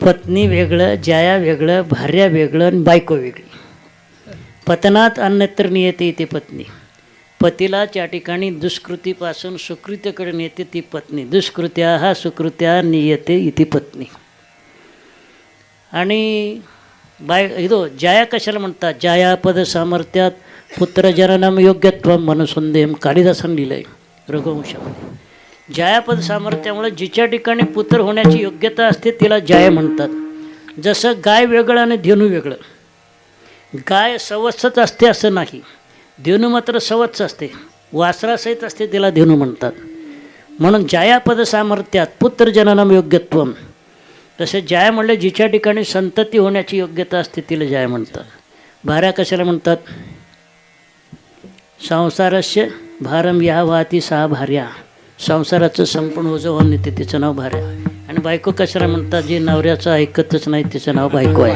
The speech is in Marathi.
पत्नी वेगळं, जाया वेगळं, भार्या वेगळं आणि बायको वेगळी. पतनात अन्यत्र नियते ती पत्नी. पतीला त्या ठिकाणी दुष्कृतीपासून सुकृत्याकडे नेते ती पत्नी. दुष्कृत्या हा सुकृत्या नियते इति पत्नी. आणि जाया कशाला म्हणतात? जाया पद सामर्थ्यात पुत्रजननम योग्यत्वम मनुसंदेहम. कालिदासानं लिहिलं आहे रघुवंशामध्ये. जायापद सामर्थ्यामुळे जिच्या ठिकाणी पुत्र होण्याची योग्यता असते तिला जाय म्हणतात. जसं गाय वेगळं आणि धेनू वेगळं. गाय सवत्सच असते असं नाही, धेनू मात्र सवत्स असते, वासरासहित असते, तिला धेनू म्हणतात. म्हणून जायापद सामर्थ्यात पुत्रजननम योग्यत्वम. तसे जाय म्हणले जिच्या ठिकाणी संतती होण्याची योग्यता असते तिला जाय म्हणतात. भार्या कशाला म्हणतात? संसारस्य भारम या वाहती सहा भार्या. संसाराचं संपूर्ण ओझं वाहून नेते तिचं नाव भार्या. आणि बायको कशाला म्हणतात? जी नवऱ्याचं ऐकतच नाही तिचं नाव बायको आहे.